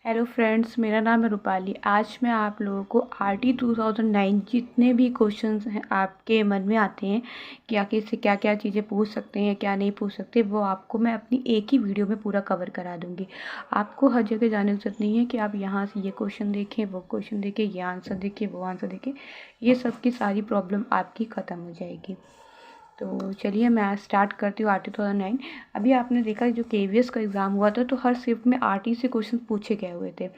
Hello friends, मेरा नाम है रूपाली। आज मैं आप लोगों को आरटी 2009 जितने भी क्वेश्चंस हैं आपके मन में आते हैं कि आखिर से क्या क्या चीज़ें पूछ सकते हैं, क्या नहीं पूछ सकते, वो आपको मैं अपनी एक ही वीडियो में पूरा कवर करा दूंगी। आपको हर जगह जाने की ज़रूरत नहीं है कि आप यहाँ से ये क्वेश्चन देखें, वो क्वेश्चन देखें, ये आंसर देखें, वो आंसर देखें। ये सब की सारी प्रॉब्लम आपकी ख़त्म हो जाएगी। तो चलिए मैं स्टार्ट करती हूँ आरटी 2009। अभी आपने देखा जो केवीएस का एग्ज़ाम हुआ था तो हर शिफ्ट में आरटी से क्वेश्चन पूछे गए हुए थे।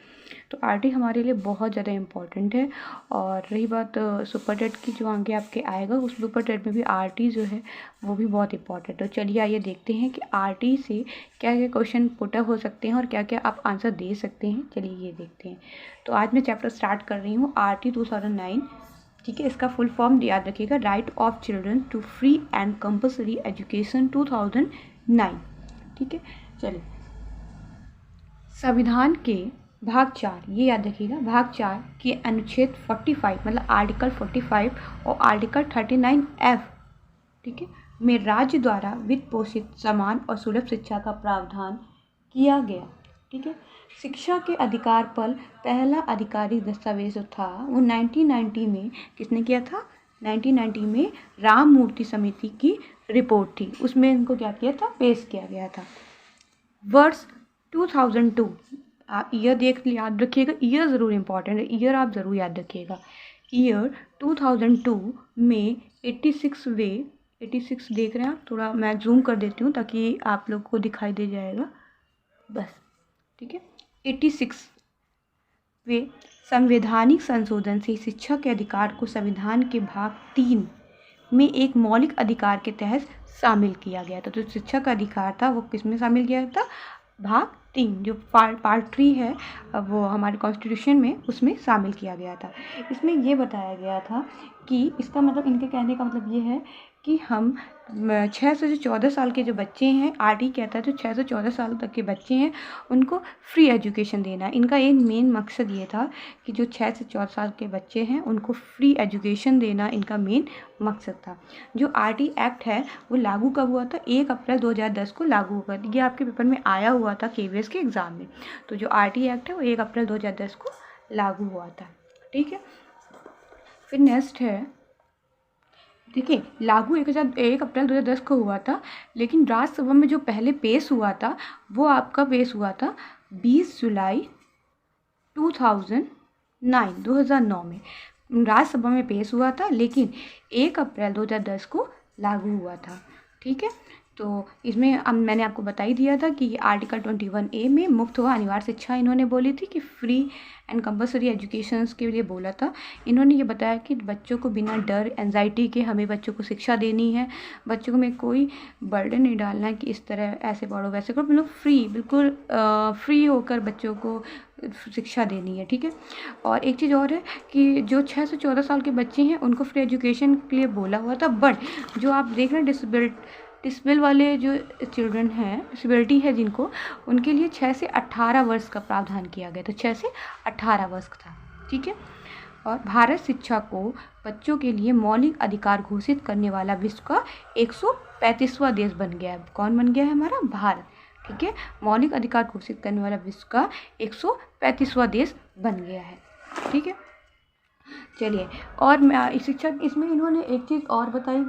तो आरटी हमारे लिए बहुत ज़्यादा इम्पॉर्टेंट है। और रही बात सुपर टेट की, जो आगे आपके आएगा उस सुपर टेट में भी आरटी जो है वो भी बहुत इंपॉर्टेंट है। तो चलिए आइए देखते हैं कि आरटी से क्या क्या क्वेश्चन पुटअप हो सकते हैं और क्या क्या आप आंसर दे सकते हैं। चलिए ये देखते हैं। तो आज मैं चैप्टर स्टार्ट कर रही हूँ आरटी 2009। ठीक है, इसका फुल फॉर्म याद रखिएगा, right of children to free and compulsory education 2009। ठीक है, चलिए। संविधान के भाग 4, ये याद रखिएगा, भाग 4 के अनुच्छेद 45 मतलब आर्टिकल 45 और आर्टिकल 39F, ठीक है, में राज्य द्वारा वित्त पोषित समान और सुलभ शिक्षा का प्रावधान किया गया। ठीक है, शिक्षा के अधिकार पर पहला आधिकारिक दस्तावेज जो था वो 1990 में किसने किया था? 1990 में राम मूर्ति समिति की रिपोर्ट थी, उसमें इनको क्या किया था? पेश किया गया था। वर्ष 2002, आप ईयर याद रखिएगा, ईयर ज़रूर इंपॉर्टेंट है, ईयर आप ज़रूर याद रखिएगा। ईयर 2002 में 86 देख रहे हैं आप, थोड़ा मैं जूम कर देती हूँ ताकि आप लोग को दिखाई दे जाएगा, बस। ठीक है, 86 वे संवैधानिक संशोधन से शिक्षा के अधिकार को संविधान के भाग 3 में एक मौलिक अधिकार के तहत शामिल किया गया था। तो शिक्षा का अधिकार था वो किस में शामिल किया था? भाग 3, जो पार्ट 3 है वो हमारे कॉन्स्टिट्यूशन में, उसमें शामिल किया गया था। इसमें ये बताया गया था कि इसका मतलब, इनके कहने का मतलब ये है कि हम 6 से 14 साल के जो बच्चे हैं, आरटी कहता है जो 6 से 14 साल तक के बच्चे हैं उनको फ्री एजुकेशन देना। इनका एक मेन मकसद ये था कि जो 6 से 14 साल के बच्चे हैं उनको फ्री एजुकेशन देना इनका मेन मकसद था। जो आरटी एक्ट है वो लागू कब हुआ था? 1 अप्रैल 2010 को लागू हुआ। ये आपके पेपर में आया हुआ था केवीएस के एग्ज़ाम में। तो जो आरटी एक्ट है वो 1 अप्रैल 2010 को लागू हुआ था। ठीक है, फिर नेक्स्ट है, देखिए, लागू 1 अप्रैल 2010 को हुआ था, लेकिन राज्यसभा में जो पहले पेश हुआ था वो आपका पेश हुआ था 20 जुलाई 2009 में राज्यसभा में पेश हुआ था, लेकिन 1 अप्रैल 2010 को लागू हुआ था। ठीक है, तो इसमें अब मैंने आपको बता ही दिया था कि आर्टिकल 21A में मुफ्त व अनिवार्य शिक्षा इन्होंने बोली थी कि फ्री एंड कंपलसरी एजुकेशंस के लिए बोला था। इन्होंने ये बताया कि बच्चों को बिना डर एंजाइटी के हमें बच्चों को शिक्षा देनी है, बच्चों को में कोई बर्डन नहीं डालना है कि इस तरह ऐसे पढ़ो वैसे करो, मतलब बिल्कुल फ्री होकर बच्चों को शिक्षा देनी है। ठीक है, और एक चीज़ और है कि जो 6 से 14 साल के बच्चे हैं उनको फ्री एजुकेशन के लिए बोला हुआ था, बट जो आप देख रहे हैं डिसेबल वाले जो चिल्ड्रन हैं, डिसेबिलिटी है जिनको, उनके लिए 6 से 18 वर्ष का प्रावधान किया गया था। 6 से 18 वर्ष था। ठीक है, और भारत शिक्षा को बच्चों के लिए मौलिक अधिकार घोषित करने वाला विश्व का 135वां देश बन गया है। कौन बन गया है? हमारा भारत। ठीक है, मौलिक अधिकार घोषित करने वाला विश्व का 135वां देश बन गया है। ठीक है, चलिए, और शिक्षक इसमें इन्होंने एक चीज़ और बताई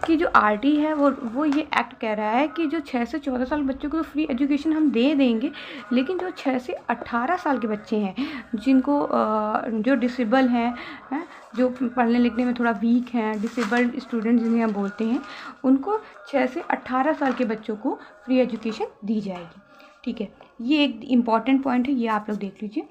कि जो आरटी है वो ये एक्ट कह रहा है कि जो 6 से 14 साल बच्चों को फ्री एजुकेशन हम दे देंगे, लेकिन जो 6 से 18 साल के बच्चे हैं जिनको जो डिसेबल हैं, जो पढ़ने लिखने में थोड़ा वीक हैं, डिसेबल्ड स्टूडेंट जिन्हें हम बोलते हैं, उनको 6 से 18 साल के बच्चों को फ्री एजुकेशन दी जाएगी। ठीक है, ये एक इम्पॉर्टेंट पॉइंट है, ये आप लोग देख लीजिए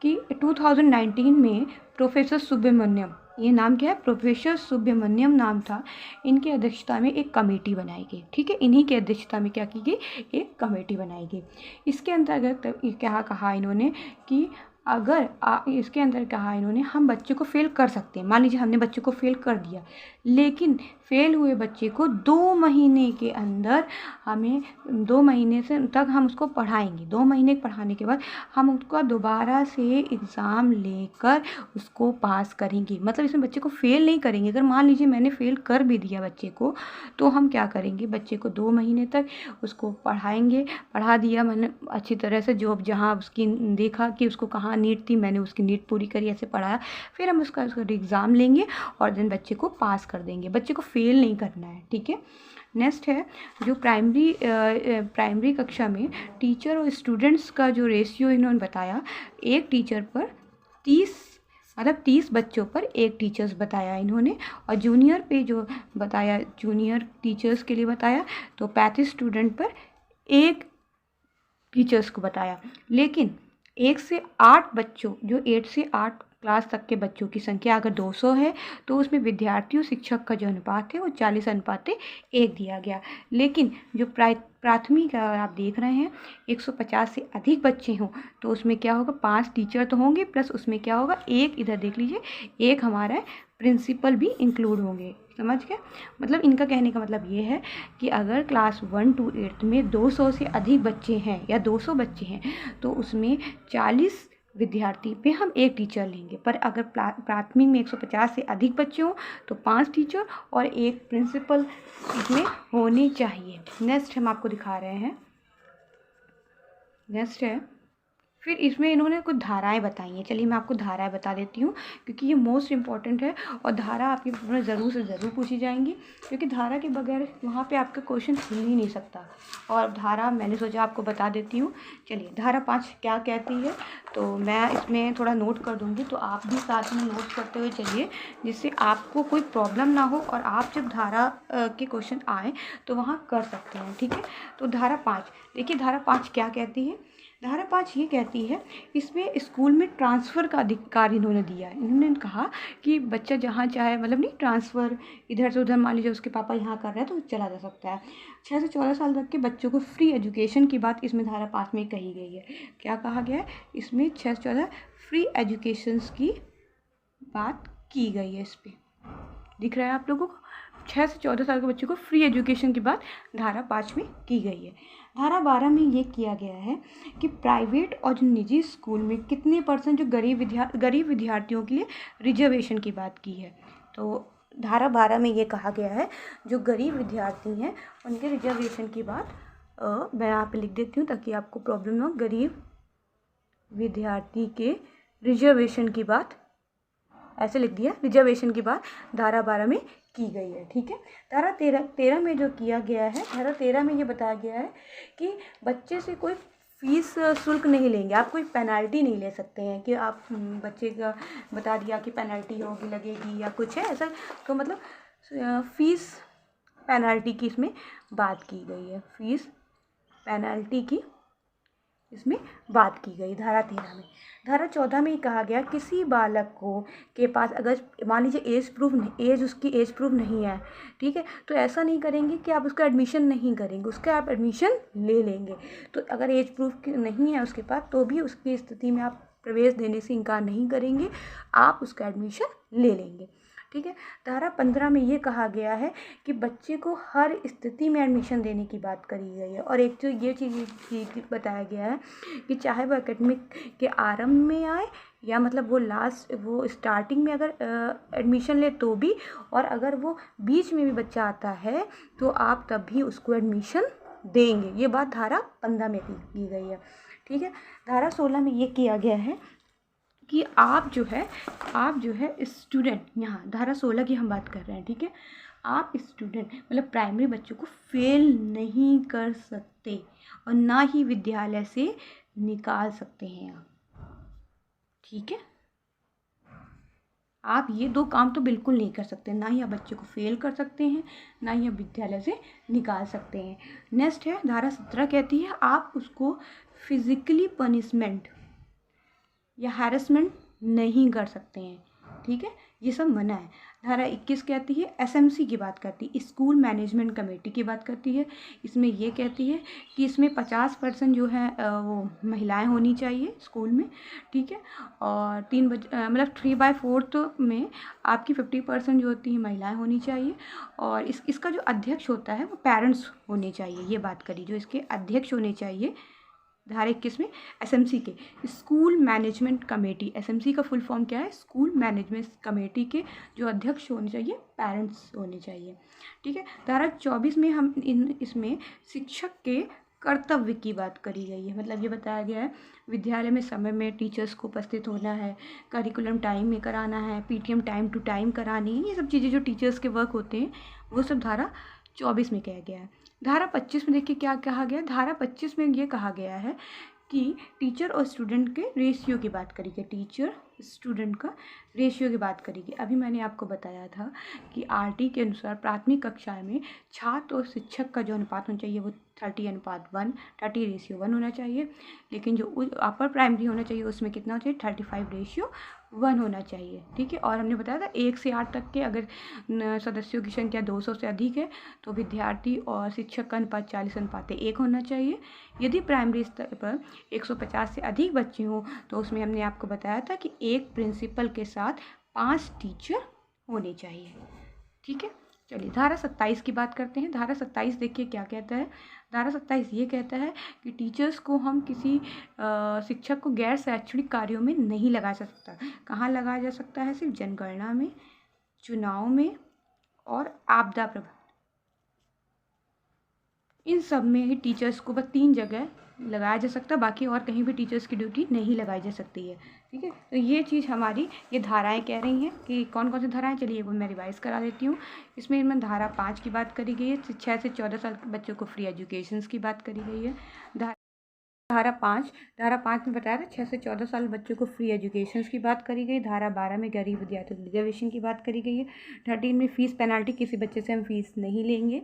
कि 2019 में प्रोफेसर सुब्रमण्यम, ये नाम क्या है? प्रोफेसर सुब्रमण्यम नाम था, इनकी अध्यक्षता में एक कमेटी बनाई गई। ठीक है, इन्हीं की अध्यक्षता में क्या की गई? एक कमेटी बनाई गई। इसके अंतर्गत क्या कहा इन्होंने कि अगर इसके अंदर कहा इन्होंने हम बच्चे को फेल कर सकते हैं। मान लीजिए हमने बच्चे को फेल कर दिया, लेकिन फेल हुए बच्चे को 2 महीने के अंदर हमें 2 महीने से तक हम उसको पढ़ाएंगे। 2 महीने पढ़ाने के बाद हम उसका दोबारा से एग्ज़ाम लेकर उसको पास करेंगे। मतलब इसमें बच्चे को फेल नहीं करेंगे। अगर मान लीजिए मैंने फेल कर भी दिया बच्चे को, तो हम क्या करेंगे, बच्चे को 2 महीने तक उसको पढ़ाएंगे। पढ़ा दिया मैंने अच्छी तरह से, जो जहाँ उसकी देखा कि उसको कहाँ नीड थी, मैंने उसकी नीड पूरी करी, ऐसे पढ़ाया। फिर हम उसका एग्ज़ाम लेंगे और देन बच्चे को पास कर देंगे। बच्चे को फेल नहीं करना है, ठीक है। नेक्स्ट है जो प्राइमरी कक्षा में टीचर और स्टूडेंट्स का जो रेशियो इन्होंने बताया, एक टीचर पर 30 बच्चों पर एक टीचर्स बताया इन्होंने। और जूनियर पे जो बताया, जूनियर टीचर्स के लिए बताया तो 35 स्टूडेंट पर एक टीचर्स को बताया। लेकिन 1 से 8 बच्चों, जो 8 से 8 क्लास तक के बच्चों की संख्या अगर 200 है तो उसमें विद्यार्थी और शिक्षक का जो अनुपात है वो 40:1 दिया गया। लेकिन जो प्राथमिक आप देख रहे हैं 150 से अधिक बच्चे हों तो उसमें क्या होगा, 5 टीचर तो होंगे, प्लस उसमें क्या होगा, एक इधर देख लीजिए, एक हमारा प्रिंसिपल भी इंक्लूड होंगे। समझ गए? मतलब इनका कहने का मतलब ये है कि अगर क्लास 1 to 8 में 200 से अधिक बच्चे हैं या 200 बच्चे हैं तो उसमें 40 विद्यार्थी पे हम एक टीचर लेंगे। पर अगर प्राथमिक में 150 से अधिक बच्चे हों तो 5 टीचर और एक प्रिंसिपल इसमें होने चाहिए। नेक्स्ट हम आपको दिखा रहे हैं, नेक्स्ट है, फिर इसमें इन्होंने कुछ धाराएं बताई हैं। चलिए मैं आपको धाराएं बता देती हूँ क्योंकि ये मोस्ट इम्पॉर्टेंट है और धारा आपके पेपर में ज़रूर से ज़रूर पूछी जाएंगी, क्योंकि धारा के बगैर वहाँ पे आपका क्वेश्चन खुल ही नहीं सकता। और धारा मैंने सोचा आपको बता देती हूँ। चलिए धारा 5 क्या कहती है, तो मैं इसमें थोड़ा नोट कर दूँगी, तो आप भी साथ में नोट करते हुए चलिए, जिससे आपको कोई प्रॉब्लम ना हो और आप जब धारा के क्वेश्चन आए तो वहाँ कर सकते हैं, ठीक है। तो धारा 5 देखिए, धारा 5 क्या कहती है। धारा 5 ये कहती है, इसमें स्कूल में ट्रांसफ़र का अधिकार इन्होंने दिया है। इन्होंने कहा कि बच्चा जहाँ चाहे, मतलब नहीं ट्रांसफ़र इधर से उधर, मान लीजिए उसके पापा यहाँ कर रहे हैं तो चला जा सकता है। 6 से 14 साल तक के बच्चों को फ्री एजुकेशन की बात इसमें धारा 5 में कही गई है। क्या कहा गया है इसमें, 6 से 14 फ्री एजुकेशंस की बात की गई है। इस पर दिख रहा है आप लोगों को, 6 से 14 साल के बच्चों को फ्री एजुकेशन की बात धारा 5 में की गई है। धारा 12 में ये किया गया है कि प्राइवेट और जो निजी स्कूल में कितने % जो गरीब विद्यार्थियों के लिए रिजर्वेशन की बात की है। तो धारा 12 में ये कहा गया है जो गरीब विद्यार्थी हैं उनके रिजर्वेशन की बात मैं यहाँ पे लिख देती हूँ ताकि आपको प्रॉब्लम ना हो। गरीब विद्यार्थी के रिजर्वेशन की बात, ऐसे लिख दिया, रिजर्वेशन की बात धारा 12 में की गई है, ठीक है। धारा 13 में जो किया गया है, धारा 13 में ये बताया गया है कि बच्चे से कोई फीस शुल्क नहीं लेंगे, आप कोई पेनल्टी नहीं ले सकते हैं कि आप बच्चे का बता दिया कि पेनल्टी होगी, लगेगी या कुछ है ऐसा, तो मतलब फीस पेनल्टी की इसमें बात की गई है, फीस पेनल्टी की इसमें बात की गई धारा 13 में। धारा 14 में कहा गया किसी बालक को के पास अगर मान लीजिए उसकी एज प्रूफ नहीं है, ठीक है, तो ऐसा नहीं करेंगे कि आप उसका एडमिशन नहीं करेंगे, उसका आप एडमिशन ले लेंगे। तो अगर एज प्रूफ नहीं है उसके पास तो भी उसकी स्थिति में आप प्रवेश देने से इनकार नहीं करेंगे, आप उसका एडमिशन ले लेंगे, ठीक है। धारा 15 में ये कहा गया है कि बच्चे को हर स्थिति में एडमिशन देने की बात करी गई है। और एक जो ये चीज़ बताया गया है कि चाहे वो एकेडमिक के आरंभ में आए या मतलब वो स्टार्टिंग में अगर एडमिशन ले तो भी, और अगर वो बीच में भी बच्चा आता है तो आप तब भी उसको एडमिशन देंगे। ये बात धारा 15 में की गई है, ठीक है। धारा 16 में ये किया गया है कि आप जो है स्टूडेंट, यहाँ धारा 16 की हम बात कर रहे हैं, ठीक है। आप स्टूडेंट मतलब प्राइमरी बच्चों को फेल नहीं कर सकते और ना ही विद्यालय से निकाल सकते हैं आप, ठीक है। आप ये 2 काम तो बिल्कुल नहीं कर सकते, ना ही आप बच्चे को फेल कर सकते हैं, ना ही आप विद्यालय से निकाल सकते हैं। नेक्स्ट है धारा 17 कहती है आप उसको फिजिकली पनिशमेंट या हैरेसमेंट नहीं कर सकते हैं, ठीक है। ये सब मना है। धारा 21 कहती है, एसएमसी की बात करती है, स्कूल मैनेजमेंट कमेटी की बात करती है। इसमें ये कहती है कि इसमें 50% जो है वो महिलाएं होनी चाहिए स्कूल में, ठीक है। और मतलब 3/4 में आपकी 50% जो होती है महिलाएं होनी चाहिए। और इसका जो अध्यक्ष होता है वो पेरेंट्स होने चाहिए, ये बात करी, जो इसके अध्यक्ष होने चाहिए धारा 21 में एसएमसी के, स्कूल मैनेजमेंट कमेटी। एसएमसी का फुल फॉर्म क्या है? स्कूल मैनेजमेंट कमेटी के जो अध्यक्ष होने चाहिए पेरेंट्स होने चाहिए, ठीक है। धारा 24 में हम इसमें शिक्षक के कर्तव्य की बात करी गई है। मतलब ये बताया गया है विद्यालय में समय में टीचर्स को उपस्थित होना है, करिकुलम टाइम में कराना है, पीटीएम टाइम टू टाइम करानी है, ये सब चीज़ें जो टीचर्स के वर्क होते हैं वो सब धारा 24 में कहा गया है। धारा 25 में देखिए क्या कहा गया। धारा 25 में ये कहा गया है कि टीचर और स्टूडेंट के रेशियो की बात करी गई, टीचर स्टूडेंट का रेशियो की बात करी गई। अभी मैंने आपको बताया था कि आरटी के अनुसार प्राथमिक कक्षा में छात्र और शिक्षक का जो अनुपात होना चाहिए वो 30:1, 30:1 होना चाहिए। लेकिन जो अपर प्राइमरी होना चाहिए उसमें कितना होना चाहिए? 35:1 होना चाहिए, ठीक है। और हमने बताया था 1 से 8 तक के अगर सदस्यों की संख्या 200 से अधिक है तो विद्यार्थी और शिक्षक का अनुपात 40:1 होना चाहिए। यदि प्राइमरी स्तर पर 150 से अधिक बच्चे हों तो उसमें हमने आपको बताया था कि एक प्रिंसिपल के साथ 5 टीचर होने चाहिए, ठीक है। चलिए धारा 27 की बात करते हैं। धारा 27 देखिए क्या कहता है। धारा 27 ये कहता है कि टीचर्स को हम किसी शिक्षक को गैर शैक्षणिक कार्यों में नहीं लगा सकता। कहाँ लगाया जा सकता है? सिर्फ जनगणना में, चुनाव में और आपदा प्रबंधन, इन सब में ही टीचर्स को बस 3 जगह लगाया जा सकता है, बाकी और कहीं भी टीचर्स की ड्यूटी नहीं लगाई जा सकती है, ठीक है। तो ये चीज़ हमारी ये धाराएं कह रही हैं कि कौन कौन सी धाराएं। चलिए वो मैं रिवाइज करा देती हूँ। इसमें धारा 5 की बात करी गई है, 6 से 14 साल के बच्चों को फ्री एजुकेशन की बात करी गई है। धारा 5 में बताया था 6 से 14 साल बच्चों को फ्री एजुकेशन की बात करी गई। धारा 12 में गरीब विद्यार्थियों को रिजर्वेशन की बात करी गई है। 13 में फीस पेनल्टी, किसी बच्चे से हम फीस नहीं लेंगे,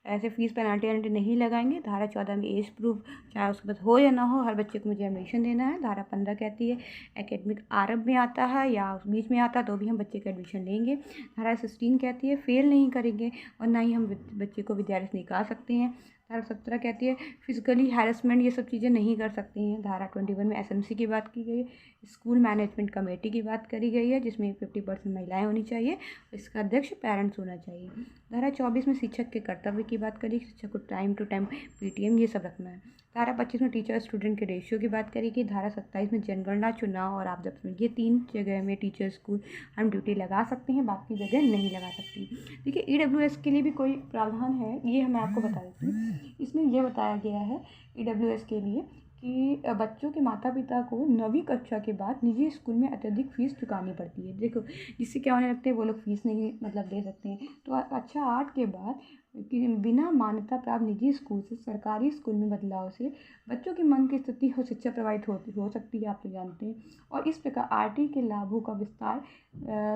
ऐसे फीस पेनल्टी नहीं लगाएंगे। धारा 14 में एज प्रूफ, चाहे उसके पास हो या ना हो, हर बच्चे को मुझे एडमिशन देना है। धारा 15 कहती है एकेडमिक आरंभ में आता है या उस बीच में आता है तो भी हम बच्चे का एडमिशन लेंगे। धारा 16 कहती है फेल नहीं करेंगे और ना ही हम बच्चे को विद्यालय से निकाल सकते हैं। धारा 17 कहती है फिजिकली हैरेसमेंट ये सब चीज़ें नहीं कर सकती हैं। धारा 21 में एसएमसी की बात की गई है, स्कूल मैनेजमेंट कमेटी की बात करी गई है जिसमें 50% महिलाएं होनी चाहिए, इसका अध्यक्ष पेरेंट्स होना चाहिए। धारा 24 में शिक्षक के कर्तव्य की बात करी, शिक्षक को टाइम टू टाइम पीटीएम ये सब रखना है। धारा 25 में टीचर स्टूडेंट के रेशियो की बात करी गई। धारा 27 में जनगणना, चुनाव और आपदा प्रबंधन, ये 3 जगह में टीचर्स को हम ड्यूटी लगा सकते हैं, बाकी जगह नहीं लगा सकती। देखिए ईडब्ल्यूएस के लिए भी कोई प्रावधान है, ये मैं आपको बता देती हूँ। इसमें यह बताया गया है ईडब्ल्यूएस के लिए कि बच्चों के माता पिता को 9वीं कक्षा के बाद निजी स्कूल में अत्यधिक फ़ीस चुकानी पड़ती है। देखो जिससे क्या होने लगते हैं, वो लोग फ़ीस नहीं मतलब दे सकते हैं। तो कक्षा 8 के बाद कि बिना मान्यता प्राप्त निजी स्कूल से सरकारी स्कूल में बदलाव से बच्चों की मन की स्थिति और शिक्षा प्रभावित हो सकती है, आप तो जानते हैं। और इस प्रकार आरटी के लाभों का विस्तार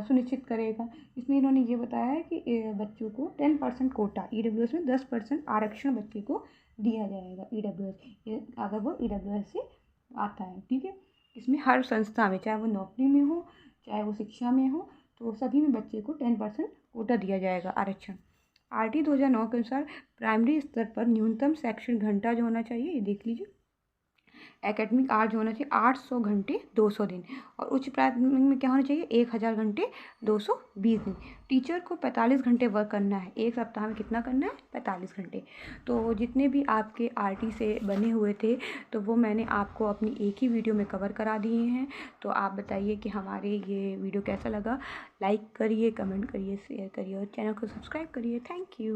सुनिश्चित करेगा। इसमें इन्होंने ये बताया है कि बच्चों को 10% कोटा, ईडब्ल्यूएस में 10% आरक्षण बच्चे को दिया जाएगा। ईडब्ल्यूएस अगर वो ईडब्ल्यूएस से आता है, ठीक है। इसमें हर संस्था में, चाहे वो नौकरी में हो चाहे वो शिक्षा में हो, तो सभी में बच्चे को 10% कोटा दिया जाएगा, आरक्षण। आरटी 2009 के अनुसार प्राइमरी स्तर पर न्यूनतम शैक्षणिक घंटा जो होना चाहिए, ये देख लीजिए, एकेडमिक आवर जो होना चाहिए 800 घंटे 200 दिन, और उच्च प्राथमिक में क्या होना चाहिए 1000 घंटे 220 दिन। टीचर को 45 घंटे वर्क करना है, एक सप्ताह में कितना करना है 45 घंटे। तो जितने भी आपके आरटी से बने हुए थे तो वो मैंने आपको अपनी एक ही वीडियो में कवर करा दिए हैं। तो आप बताइए कि हमारे ये वीडियो कैसा लगा। लाइक करिए, कमेंट करिए, शेयर करिए और चैनल को सब्सक्राइब करिए। Thank you.